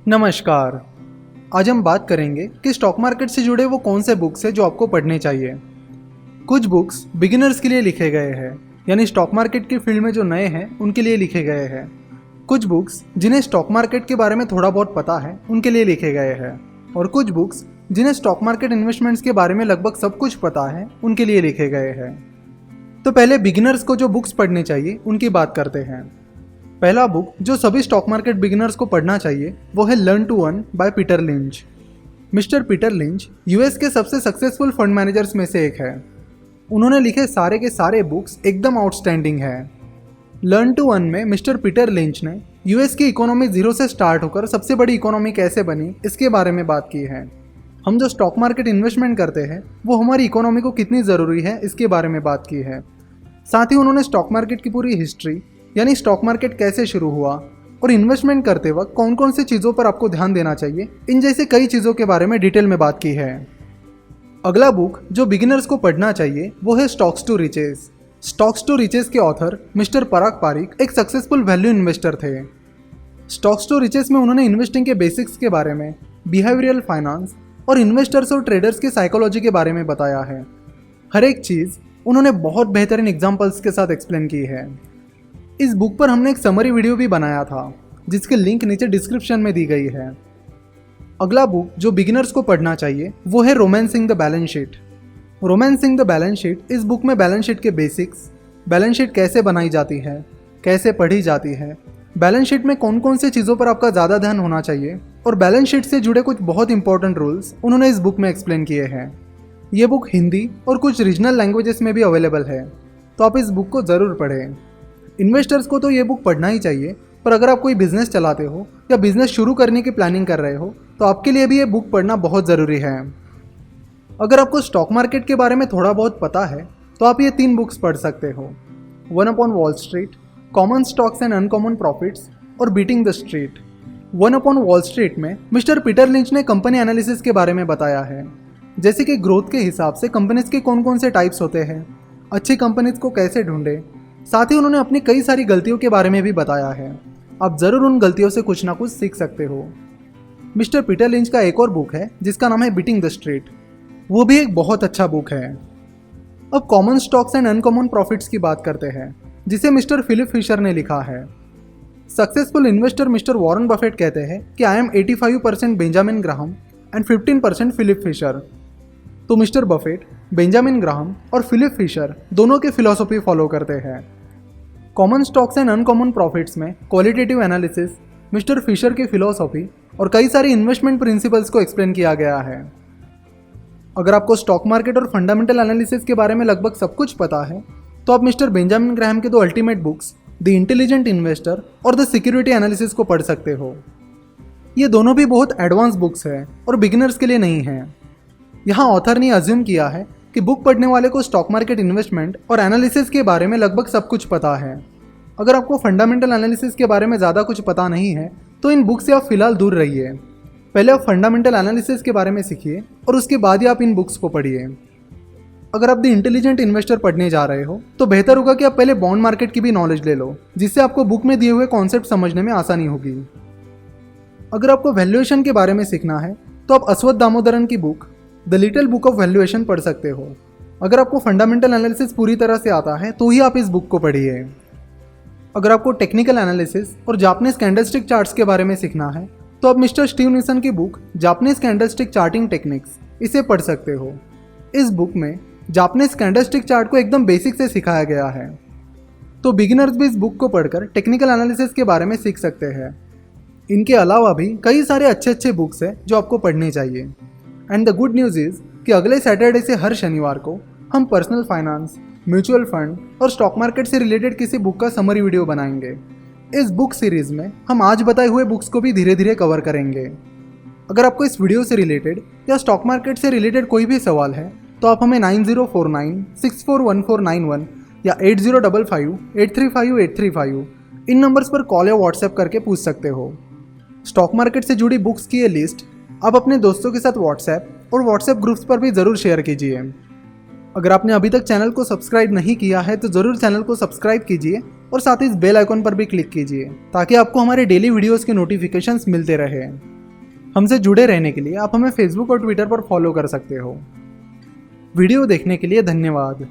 नमस्कार। आज हम बात करेंगे कि स्टॉक मार्केट से जुड़े वो कौन से बुक्स हैं जो आपको पढ़ने चाहिए। कुछ बुक्स बिगिनर्स के लिए लिखे गए हैं, यानी स्टॉक मार्केट की फील्ड में जो नए हैं उनके लिए लिखे गए हैं। कुछ बुक्स जिन्हें स्टॉक मार्केट के बारे में थोड़ा बहुत पता है उनके लिए लिखे गए हैं, और कुछ बुक्स जिन्हें स्टॉक मार्केट इन्वेस्टमेंट्स के बारे में लगभग सब कुछ पता है उनके लिए लिखे गए हैं। तो पहले बिगिनर्स को जो बुक्स पढ़ने चाहिए उनकी बात करते हैं। पहला बुक जो सभी स्टॉक मार्केट बिगिनर्स को पढ़ना चाहिए वो है learn to earn by Peter Lynch. Mister Peter Lynch US के सबसे सक्सेसफुल फंड मैनेजर्स में से एक है। उन्होंने लिखे सारे के सारे बुक्स एकदम आउटस्टैंडिंग है। लर्न टू अर्न में मिस्टर पीटर लिंच ने यूएस की इकोनॉमी जीरो से स्टार्ट होकर सबसे बड़ी इकोनॉमी कैसे बनी इसके बारे में बात की है। हम जो स्टॉक मार्केट इन्वेस्टमेंट करते हैं वो हमारी इकोनॉमी को कितनी ज़रूरी है इसके बारे में बात की है। साथ ही उन्होंने स्टॉक मार्केट की पूरी हिस्ट्री, यानी स्टॉक मार्केट कैसे शुरू हुआ और इन्वेस्टमेंट करते वक्त कौन कौन सी चीज़ों पर आपको ध्यान देना चाहिए, इन जैसे कई चीज़ों के बारे में डिटेल में बात की है। अगला बुक जो बिगिनर्स को पढ़ना चाहिए वो है stocks to riches. Stocks to riches के ऑथर मिस्टर पराग पारिक एक सक्सेसफुल वैल्यू इन्वेस्टर थे। स्टॉक्स टू रिचेस में उन्होंने इन्वेस्टिंग के बेसिक्स के बारे में, बिहेवियरल फाइनेंस और इन्वेस्टर्स और ट्रेडर्स की साइकोलॉजी के बारे में बताया है। हर एक चीज़ उन्होंने बहुत बेहतरीन एग्जाम्पल्स के साथ एक्सप्लेन की है। इस बुक पर हमने एक समरी वीडियो भी बनाया था जिसकी लिंक नीचे डिस्क्रिप्शन में दी गई है। अगला बुक जो बिगिनर्स को पढ़ना चाहिए वो है romancing the balance sheet. Romancing the balance sheet इस बुक में बैलेंस शीट के बेसिक्स, बैलेंस शीट कैसे बनाई जाती है, कैसे पढ़ी जाती है, बैलेंस शीट में कौन कौन सी चीज़ों पर आपका ज़्यादा ध्यान होना चाहिए और बैलेंस शीट से जुड़े कुछ बहुत इंपॉर्टेंट रूल्स उन्होंने इस बुक में एक्सप्लेन किए हैं। ये बुक हिंदी और कुछ रीजनल लैंग्वेजेस में भी अवेलेबल है, तो आप इस बुक को ज़रूर पढ़ें। इन्वेस्टर्स को तो ये बुक पढ़ना ही चाहिए, पर अगर आप कोई बिजनेस चलाते हो या बिजनेस शुरू करने की प्लानिंग कर रहे हो तो आपके लिए भी ये बुक पढ़ना बहुत ज़रूरी है। अगर आपको स्टॉक मार्केट के बारे में थोड़ा बहुत पता है तो आप ये 3 बुक्स पढ़ सकते हो, one upon Wall Street, common stocks and uncommon profits और beating the street. One upon Wall Street में मिस्टर पीटर लिंच ने कंपनी एनालिसिस के बारे में बताया है, जैसे कि ग्रोथ के हिसाब से कंपनीज के कौन कौन से टाइप्स होते हैं, अच्छी कंपनीज को कैसे ढूंढे। साथ ही उन्होंने अपनी कई सारी गलतियों के बारे में भी बताया है। आप ज़रूर उन गलतियों से कुछ ना कुछ सीख सकते हो। मिस्टर पीटर लिंच का एक और बुक है जिसका नाम है बीटिंग द स्ट्रीट, वो भी एक बहुत अच्छा बुक है। अब common stocks and uncommon profits की बात करते हैं, जिसे मिस्टर फिलिप फिशर ने लिखा है। Successful investor mister Warren Buffett कहते हैं कि I am 85% Benjamin Graham and 15% Philip Fisher. तो मिस्टर बफेट बेंजामिन ग्राहम और फिलिप फिशर दोनों की फिलॉसफी फॉलो करते हैं। Common stocks and uncommon profits में क्वालिटेटिव एनालिसिस, मिस्टर फिशर की फिलॉसफी और कई सारी इन्वेस्टमेंट प्रिंसिपल्स को एक्सप्लेन किया गया है। अगर आपको स्टॉक मार्केट और फंडामेंटल एनालिसिस के बारे में लगभग सब कुछ पता है तो आप मिस्टर बेंजामिन ग्राहम के 2 ultimate books the intelligent investor और द सिक्योरिटी एनालिसिस को पढ़ सकते हो। ये दोनों भी बहुत एडवांस बुक्स हैं और बिगिनर्स के लिए नहीं हैं। यहाँ ऑथर ने अज्यूम किया है कि बुक पढ़ने वाले को स्टॉक मार्केट इन्वेस्टमेंट और एनालिसिस के बारे में लगभग सब कुछ पता है। अगर आपको फंडामेंटल एनालिसिस के बारे में ज़्यादा कुछ पता नहीं है तो इन बुक से आप फिलहाल दूर रहिए। पहले आप फंडामेंटल एनालिसिस के बारे में सीखिए और उसके बाद ही आप इन बुक्स को पढ़िए। अगर आप द इंटेलिजेंट इन्वेस्टर पढ़ने जा रहे हो तो बेहतर होगा कि आप पहले बॉन्ड मार्केट की भी नॉलेज ले लो, जिससे आपको बुक में दिए हुए कॉन्सेप्ट समझने में आसानी होगी। अगर आपको वैल्यूएशन के बारे में सीखना है तो आप अश्वत्थ दामोदरन की book the little book of valuation पढ़ सकते हो। अगर आपको फंडामेंटल एनालिसिस पूरी तरह से आता है तो ही आप इस बुक को पढ़िए। अगर आपको टेक्निकल एनालिसिस और जापानीज कैंडलस्टिक चार्ट्स के बारे में सीखना है तो आप मिस्टर स्टीव निसन की book Japanese candlestick charting techniques इसे पढ़ सकते हो। इस बुक में जापानीज कैंडलस्टिक चार्ट को एकदम बेसिक से सिखाया गया है, तो बिगिनर्स भी इस बुक को पढ़कर टेक्निकल एनालिसिस के बारे में सीख सकते हैं। इनके अलावा भी कई सारे अच्छे बुक्स हैं जो आपको पढ़ने चाहिए। And the good news is कि अगले सैटरडे से हर शनिवार को हम पर्सनल फाइनेंस, म्यूचुअल फंड और स्टॉक मार्केट से रिलेटेड किसी बुक का समरी वीडियो बनाएंगे। इस बुक सीरीज़ में हम आज बताए हुए बुक्स को भी धीरे धीरे कवर करेंगे। अगर आपको इस वीडियो से रिलेटेड या स्टॉक मार्केट से रिलेटेड कोई भी सवाल है तो आप हमें 9049641491 या 8055835835 इन नंबर्स पर कॉल या व्हाट्सएप करके पूछ सकते हो। स्टॉक मार्केट से जुड़ी बुक्स की ये लिस्ट आप अपने दोस्तों के साथ व्हाट्सएप और व्हाट्सएप ग्रुप्स पर भी ज़रूर शेयर कीजिए। अगर आपने अभी तक चैनल को सब्सक्राइब नहीं किया है तो ज़रूर चैनल को सब्सक्राइब कीजिए और साथ ही इस बेल आइकन पर भी क्लिक कीजिए ताकि आपको हमारे डेली वीडियोस के नोटिफिकेशंस मिलते रहें। हमसे जुड़े रहने के लिए आप हमें फेसबुक और ट्विटर पर फॉलो कर सकते हो। वीडियो देखने के लिए धन्यवाद।